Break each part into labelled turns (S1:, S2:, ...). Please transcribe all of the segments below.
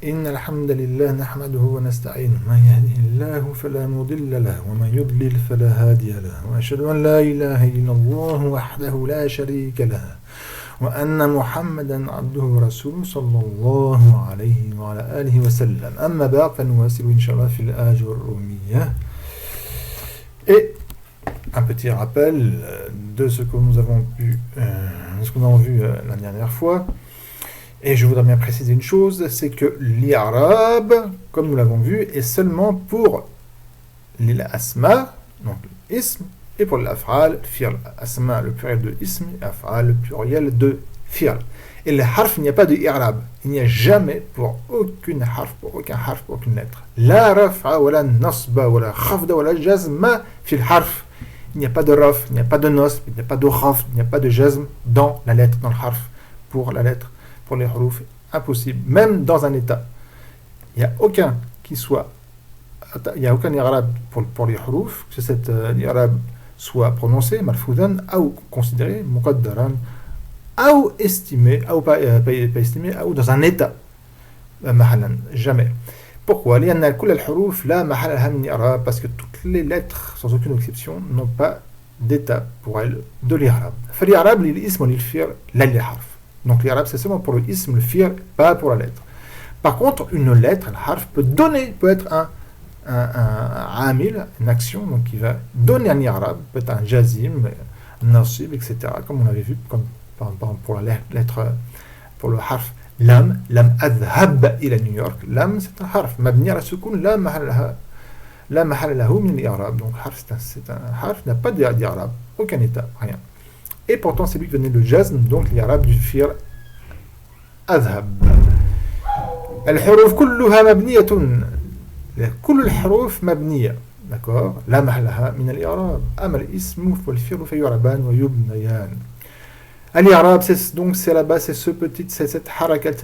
S1: إن الحمد لله نحمده ونستعينه من يهده الله فلا مضل له ومن يضلل فلا هادي له وأشهد أن لا إله إلا الله وحده لا شريك له وأن محمدا عبده ورسوله صلى الله عليه وعلى آله وسلم أما بعد فنواصل إن شاء الله في الآجر الرومية. Et un petit rappel de ce que nous avons vu la dernière fois. Et je voudrais bien préciser une chose, c'est que l'Arab, comme nous l'avons vu, est seulement pour l'asma, donc l'ism, et pour l'af'al, fi'l. Asma, le pluriel de ism, et af'al, le pluriel de fi'l. Et le harf, il n'y a pas de i'rab. Il n'y a jamais pour aucun harf, pour aucune lettre. La raf'a, wa la nasba, wa la khafda, wa la jazma, fil harf. Il n'y a pas de raf, il n'y a pas de nasb, il n'y a pas de khafd, il n'y a pas de jazm dans la lettre, dans le harf, pour la lettre. Pour les huruf, impossible, même dans un état. Il n'y a aucun i'rab pour les huruf, que cet i'rab soit prononcé, marfoudan, ou considéré, muqaddaran, ou estimé, ou pas estimé, ou dans un état, mahalan, jamais. Pourquoi? Parce que toutes les lettres, sans aucune exception, n'ont pas d'état pour elles de l'irab. L'irab, l'ism, l'ilfir, l'harf. Donc l'irab c'est seulement pour le ism, le fi'l, pas pour la lettre. Par contre, une lettre, un harf, peut être un amil, une action, donc qui va donner un i'rab, peut être un jazim, un nasib, etc. Comme on avait vu, comme par exemple pour la lettre, pour le harf lam adhab ila New York. Lam c'est un harf, mabni ala sukun, la mahal lahu min l'irab. Donc c'est un harf, n'a pas d'irab, aucun état, rien. Et pourtant, c'est lui qui venait le jazm, donc l'irab du fi'l adhab. الحروف كلها مبنية كل الحروف مبنية d'accord لا محل لها من الإعراب أما الاسم والفعل فيعربان ويبنيان. الإعراب c'est la base, c'est cette petite harakat.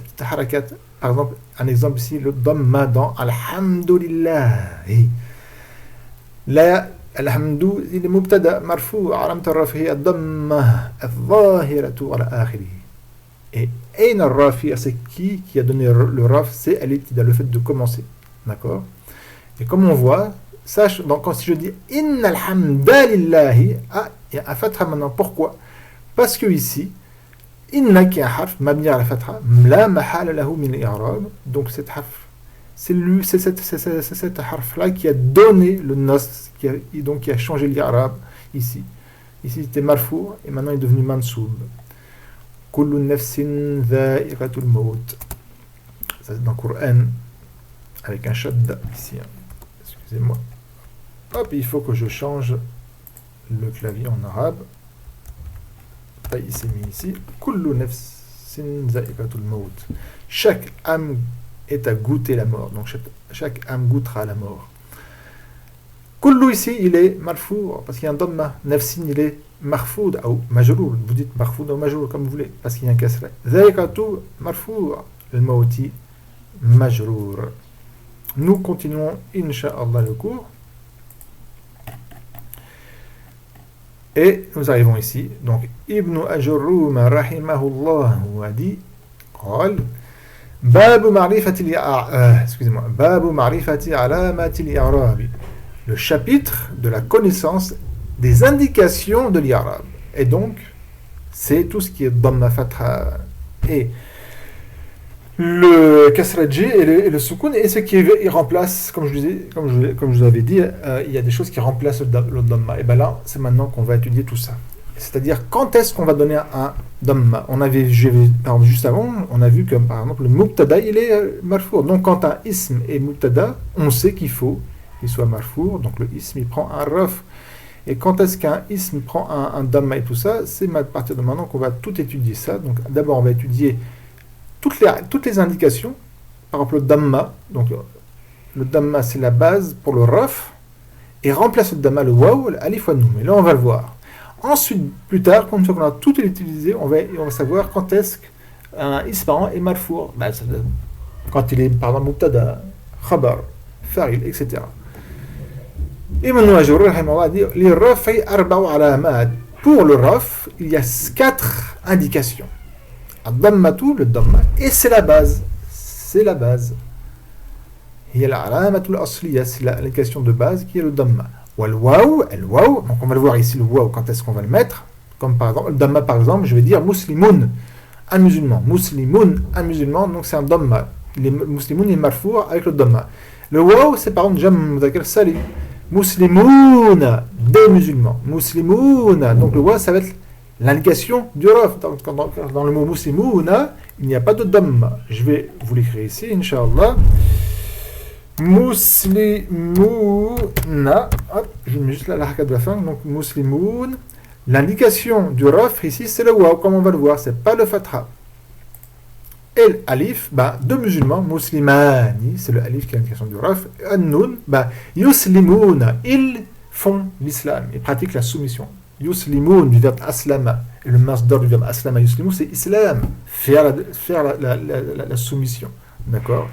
S1: Par exemple, un exemple ici, le dhamma dans alhamdulillah. La الحمد مبتدا مرفوع علامة الرفع هي الضمة الظاهرة على آخره. Et أين الرافع, c'est qui a donné le raf, c'est al-ibtida, le fait de commencer, d'accord. Et comme on voit, sache donc quand si je dis inna alhamda lillahi, il y a un fatha maintenant. Pourquoi? Parce que ici inna qui est un harf mabni ala fatha la mahal lahu min al-i'rab, donc cet harf c'est cet harf-là qui a donné le nas, qui a changé l'irab ici. Ici c'était marfou et maintenant il est devenu mansoub. Kullu nafsin dha'iqatul maut. Ça c'est dans le Coran avec un shadda ici. Excusez-moi. Hop, il faut que je change le clavier en arabe. Il s'est mis ici. Kullu nafsin dha'iqatul maut. Chaque âme est à goûter la mort. Donc chaque âme goûtera la mort. Kullu ici, il est marfou, parce qu'il y a un dhamma. Nafsin, il est marfoud, ou majrour. Vous dites marfoud ou majrour, comme vous voulez, parce qu'il y a un kasra. Dha'iqatu marfou, al-mawti majrour. Nous continuons, incha'Allah, le cours. Et nous arrivons ici. Donc, Ibn Ajurrum, rahimahullah, a dit, قال باب معرفة علامات الإعراب, le chapitre de la connaissance des indications de l'Arab. Et donc c'est tout ce qui est dhamma, fatha et le kasraji et le sukun, et ce qui remplace, comme je vous avais dit, il y a des choses qui remplacent le dhamma. Et bien là c'est maintenant qu'on va étudier tout ça. C'est-à-dire, quand est-ce qu'on va donner un dhamma? Juste avant, on a vu que, par exemple, le mubtada, il est marfour. Donc, quand un ism est mubtada, on sait qu'il faut qu'il soit marfour. Donc, le ism, il prend un raf. Et quand est-ce qu'un ism prend un dhamma et tout ça, c'est à partir de maintenant qu'on va tout étudier ça. Donc, d'abord, on va étudier toutes les indications. Par exemple, le dhamma. Donc, le dhamma, c'est la base pour le raf. Et remplace le dhamma, le waw, l'alif wa noum. Et là, on va le voir. Ensuite, plus tard, quand on a tout utilisé, on va savoir quand est-ce qu'un ism est marfour. Quand il est, par exemple, mubtada, khabar, fa'il, etc. Ibn Ajurr a dit les rafi arba'u alamat. Pour le raf, il y a 4 indications. Ad-dammatu, le damma, et c'est la base. هي العلامة الأصلية, c'est l'indication de base qui est le damma. والواو, الواو, donc on va le voir ici le waouh, quand est-ce qu'on va le mettre, comme par exemple, le damma par exemple, je vais dire muslimoun, un musulman, muslimoun, un musulman, donc c'est un damma. Les muslimoun est marfour avec le damma. Le waouh, c'est par exemple jam mudhakkar salim, muslimoun, des musulmans, muslimoun, donc le waouh, ça va être l'indication du raf. Dans le mot muslimouna, il n'y a pas de damma. Je vais vous l'écrire ici, Inch'Allah. Muslimouna, je mets juste la haraka de la fin, donc muslimoun. L'indication du raf ici, c'est le waouh, comme on va le voir, c'est pas le fatha. Et l'alif, deux musulmans, muslimani, c'est le alif qui est l'indication du raf. An-nun, yuslimouna, ils font l'islam, ils pratiquent la soumission. Yuslimoun du verbe aslama, et le masdar du verbe aslama, yuslimou, c'est islam, faire la soumission. D'accord?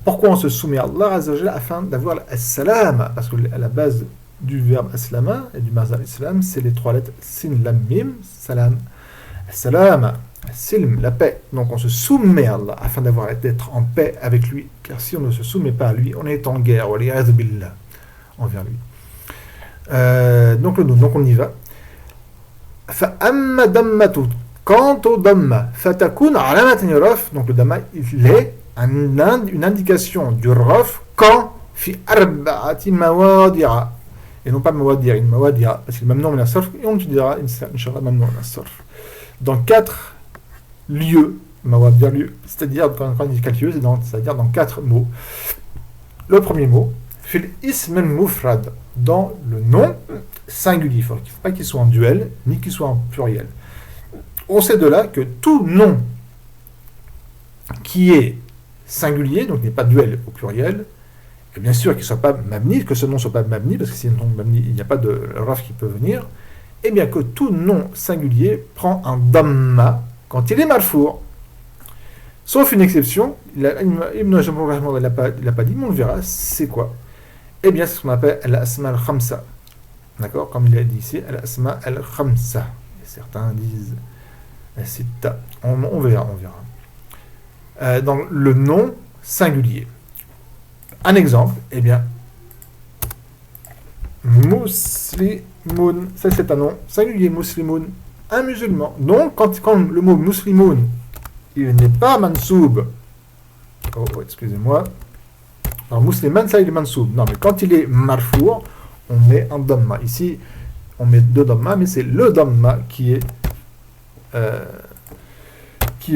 S1: Pourquoi on se soumet à Allah Azza wa Jalla afin d'avoir l'assalam? Parce que à la base du verbe aslama et du masdar islam, c'est les trois lettres sin, lam, mim, salam. Assalam, silm, la paix. Donc on se soumet à Allah afin d'être en paix avec lui. Car si on ne se soumet pas à lui, on est en guerre, billah, envers lui. Donc on y va. فأما دمة quant au damma فتكون علامة رف, donc le damma il est une indication du raf quand في أربعة مواضع et non pas مواضع, une مواضع parce que ممنوع من الصرف et on utilisera Inch'Allah ممنوع من الصرف dans 4 lieux, مواضع lieux, c'est-à-dire quand on dit 4 lieux, c'est-à-dire dans 4 mots. Le premier mot في الاسم المفرد, dans le nom singulier. Il ne faut pas qu'il soit en duel, ni qu'il soit en pluriel. On sait de là que tout nom qui est singulier, donc n'est pas duel au pluriel, et bien sûr qu'il ne soit pas mabni, que ce nom ne soit pas mabni, parce que si un nom mabni, il n'y a pas de raf qui peut venir, et bien que tout nom singulier prend un damma quand il est marfour. Sauf une exception, Ibn Jamrour il l'a pas dit, mais on le verra, c'est quoi? Eh bien, c'est ce qu'on appelle al-asma al-khamsa. D'accord? Comme il a dit ici, al-asma al-khamsa. Certains disent al-sitta. On verra. Dans le nom singulier. Un exemple, eh bien, muslimoun. Ça, c'est un nom singulier, muslimoun. Un musulman. Donc, quand le mot muslimoun, il n'est pas mansoub. Oh, excusez-moi. Alors, musliman, ça, il est mansoub. Non, mais quand il est marfour, on met un damma. Ici, on met 2 damma, mais c'est le damma qui est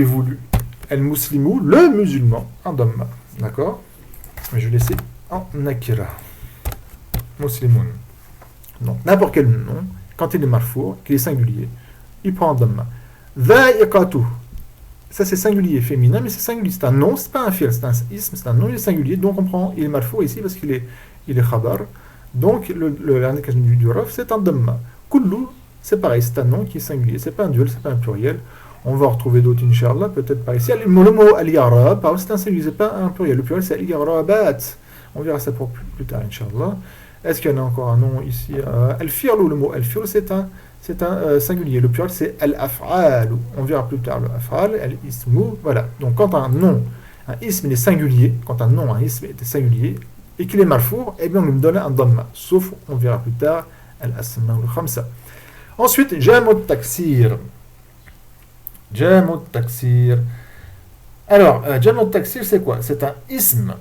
S1: voulu. El-muslimou, le musulman, un damma. D'accord? Je vais laisser en nakira. Muslimoun. Donc, n'importe quel nom, quand il est marfour, qu'il est singulier, il prend un damma. Dha'iqatu. Ça, c'est singulier féminin, mais c'est singulier. C'est un nom, c'est pas un fi'l, c'est un ism, c'est un nom, il est singulier. Donc, on prend, il est marfour ici parce qu'il est khabar. Donc, l'indication du raf, c'est un damma. Kullu, c'est pareil, c'est un nom qui est singulier. C'est pas un duel, c'est pas un pluriel. On va retrouver d'autres, Inch'Allah, peut-être par ici. Le mot al-yarab, c'est un singulier, c'est pas un pluriel. Le pluriel, c'est al-yarabat. On verra ça pour plus tard, Inch'Allah. Est-ce qu'il y en a encore un nom ici? Al-firlu, le mot al-firlu, c'est un singulier. Le pluriel, c'est al-af'al. On verra plus tard le af'al, al-ismu. Voilà. Donc, quand un nom, un ism, il est singulier, quand un nom, un ism est singulier, et qu'il est marfour, eh bien, on lui donne un damma. Sauf, on verra plus tard, al-asma al-khamsa. Ensuite, jamu taksir. Jamu taksir. Alors, jamu taksir, c'est quoi? C'est un ism.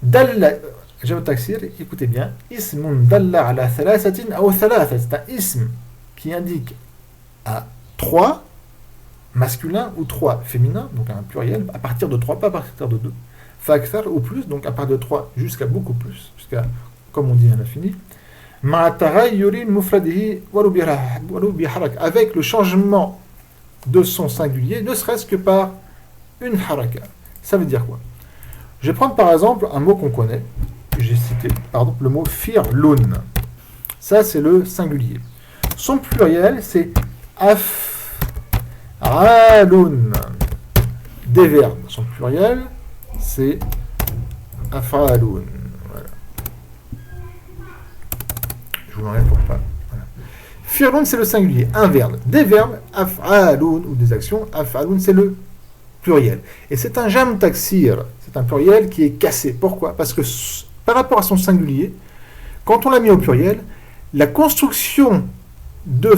S1: Dalla. Jamu taksir, écoutez bien. Ismun dalla ala thalathatin ou thalatha. C'est un ism qui indique à 3 masculins ou 3 féminins, donc un pluriel, à partir de 3, pas à partir de 2. Fakthar ou plus, donc à partir de 3 jusqu'à beaucoup plus, jusqu'à, comme on dit à l'infini. Avec le changement de son singulier, ne serait-ce que par une haraka. Ça veut dire quoi? Je vais prendre par exemple un mot qu'on connaît, que j'ai cité, par exemple le mot firlun. Ça, c'est le singulier. Son pluriel, c'est af'alun. Des verbes. Son pluriel, c'est af'alun. Voilà. Je vous l'enlève pour pas. Voilà. Firlun, c'est le singulier, un verbe. Des verbes, af'alun, ou des actions, af'alun, c'est le pluriel. Et c'est un jam taksir, c'est un pluriel qui est cassé. Pourquoi? Parce que par rapport à son singulier, quand on l'a mis au pluriel, la construction de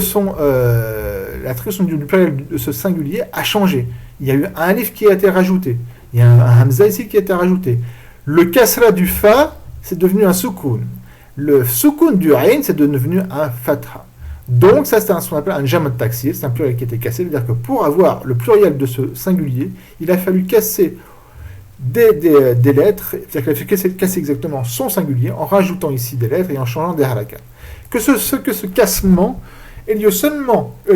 S1: la traduction du pluriel de ce singulier a changé. Il y a eu un alif qui a été rajouté. Il y a un hamza ici qui a été rajouté. Le kasra du fa, c'est devenu un soukoun. Le soukoun du ayn, c'est devenu un fatha. Donc, ça, c'est ce qu'on appelle un jam taksir, c'est un pluriel qui a été cassé. C'est-à-dire que pour avoir le pluriel de ce singulier, il a fallu casser des lettres, c'est-à-dire qu'il a fallu casser exactement son singulier en rajoutant ici des lettres et en changeant des harakat. Que ce cassement ait lieu seulement, a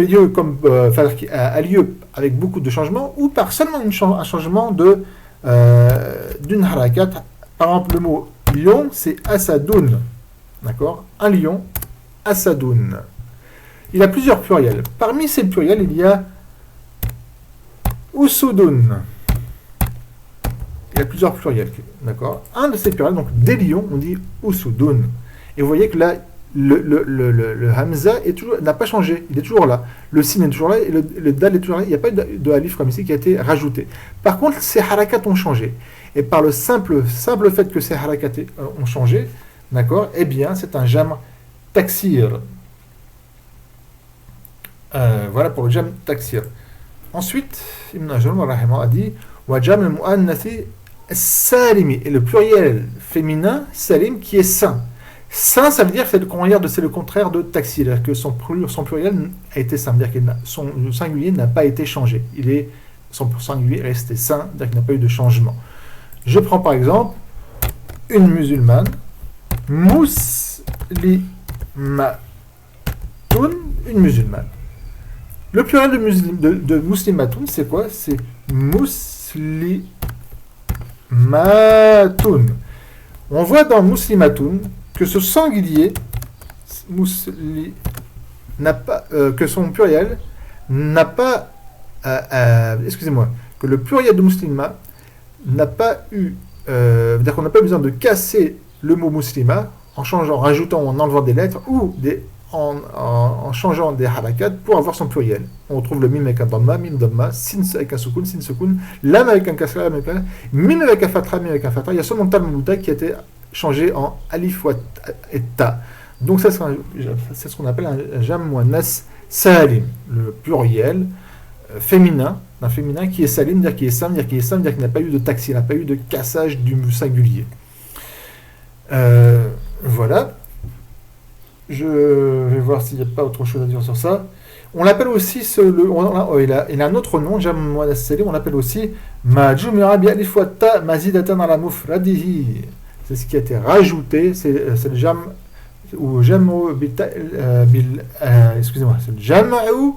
S1: lieu avec beaucoup de changements, ou par seulement un changement d'une harakat. Par exemple, le mot lion, c'est asadoun. D'accord? Un lion, asadoun. Il a plusieurs pluriels. Parmi ces pluriels, il y a usudoun. Il y a plusieurs pluriels. D'accord? Un de ces pluriels, donc des lions, on dit usudoun. Et vous voyez que là, le hamza n'a pas changé, il est toujours là. Le sin est toujours là et le dal est toujours là. Il n'y a pas de alif comme ici qui a été rajouté. Par contre, ces harakats ont changé. Et par le simple fait que ces harakats ont changé, d'accord, eh bien, c'est un jam taksir. Voilà pour le jam taksir. Ensuite, Ibn Ajrum a dit wa jam al-mu'annathi salimi, et le pluriel féminin salim qui est sain. Sain, ça veut dire c'est le contraire de taxi, c'est-à-dire que son pluriel a été sain, c'est-à-dire que son singulier n'a pas été changé. Son singulier est resté sain, c'est-à-dire qu'il n'a pas eu de changement. Je prends par exemple une musulmane, muslimatun, une musulmane. Le pluriel de muslimatun, c'est quoi? C'est muslimatun. On voit dans muslimatun que ce singulier n'a pas, que son pluriel n'a pas, que le pluriel de muslima n'a pas eu, c'est-à-dire qu'on n'a pas besoin de casser le mot muslima en rajoutant ou en enlevant des lettres ou en changeant des harakat pour avoir son pluriel. On retrouve le mim avec un dhamma, mim dhamma, sin avec un sukun, sin sukun, lam avec un kasra, mim avec un fatra, mim avec un fatra. Il y a seulement tal mouta qui a été changé en alif et ta. Donc c'est ce qu'on appelle un jam muannas salim, le pluriel féminin, d'un féminin qui est salim, dire qu'il est sain, dire qu'il n'a pas eu de taxi, il n'a pas eu de cassage du singulier. Voilà. Je vais voir s'il n'y a pas autre chose à dire sur ça. On l'appelle aussi, il a un autre nom, jam muannas salim, on l'appelle aussi ma jumira bi alif wa ta mazidatan ala mufradihi. C'est ce qui a été rajouté, c'est le jam ou jam'u excusez-moi, c'est le jam'u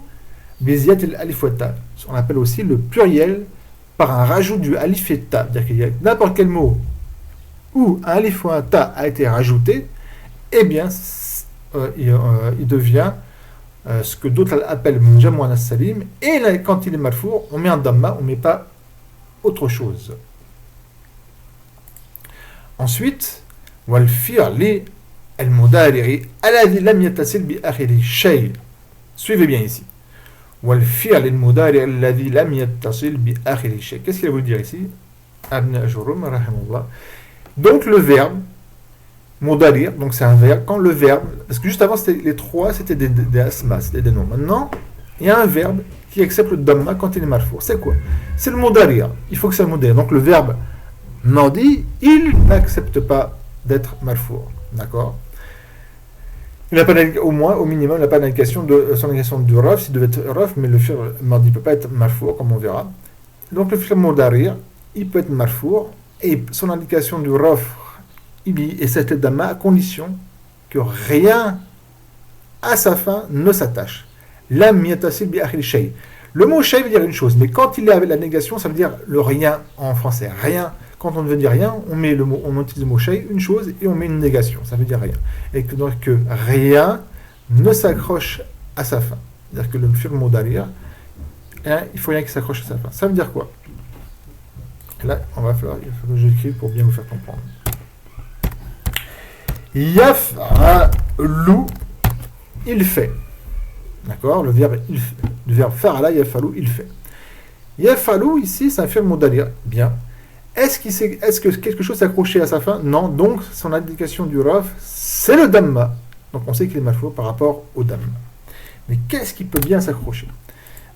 S1: bi ziyat al-alif wa ta. On appelle aussi le pluriel par un rajout du alif et ta, c'est-à-dire qu'il y a n'importe quel mot où un alif ou un ta a été rajouté, eh bien il devient ce que d'autres appellent jam' muannas salim, et là, quand il est marfour, on met un damma, on ne met pas autre chose. Ensuite, wal fi'li al-mudari'i alladhi lam yattasil bi akhiri shay. Suivez bien ici. Wal fi'li al-mudari'i alladhi lam yattasil bi akhiri shay. Qu'est-ce qu'il veut dire ici? Ibn Ajrum rahimahullah. Donc le verbe mudari', donc c'est un verbe, quand le verbe, parce que juste avant les trois c'était des asma, c'était des noms. Maintenant, il y a un verbe qui accepte le damma quand il est marfour. C'est quoi? C'est le mudari'. Il faut que c'est le mudari'. Donc le verbe Mardi, il n'accepte pas d'être marfour. D'accord? Il n'a pas au minimum, il n'a pas d'indication de son indication du raf, s'il devait être raf, mais le fi'l mardi ne peut pas être marfour, comme on verra. Donc le fi'l mudari', il peut être marfour, et son indication du raf, et cette damma à condition que rien à sa fin ne s'attache. Lam yattasil bi akhir shay. Le mot shay veut dire une chose, mais quand il est avec la négation, ça veut dire le rien en français. Rien. Quand on ne veut dire rien, on utilise le mot shay, une chose, et on met une négation. Ça veut dire rien. Et que donc que rien ne s'accroche à sa fin. C'est-à-dire que le fi'l mudari', il faut rien qui s'accroche à sa fin. Ça veut dire quoi? Là, il faut que j'écrive pour bien vous faire comprendre. Yaf'alu, il fait. D'accord? Le verbe fa'ala, yaf'alu, il fait. Yaf'alu, ici, c'est un fi'l mudari'. Bien. Est-ce que quelque chose s'est accroché à sa fin? Non. Donc, son indication du raf, c'est le damma. Donc, on sait qu'il est marfou par rapport au damma. Mais qu'est-ce qui peut bien s'accrocher?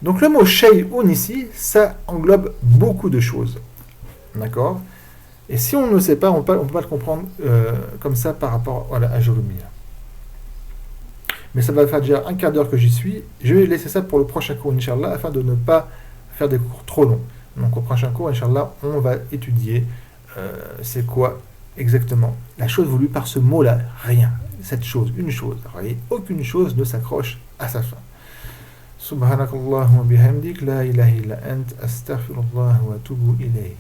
S1: Donc, le mot shay'un ici, ça englobe beaucoup de choses. D'accord? Et si on ne le sait pas, on ne peut pas le comprendre comme ça par rapport à la ajurumiyya. Mais ça va faire déjà un quart d'heure que j'y suis. Je vais laisser ça pour le prochain cours, Inch'Allah, afin de ne pas faire des cours trop longs. Donc au prochain cours, Inch'Allah, on va étudier c'est quoi exactement la chose voulue par ce mot-là. Rien. Cette chose, une chose. Et aucune chose ne s'accroche à sa fin. Subhanakallahumma bihamdik, la ilaha illa ant, astaghfirullah wa atubu ilayh.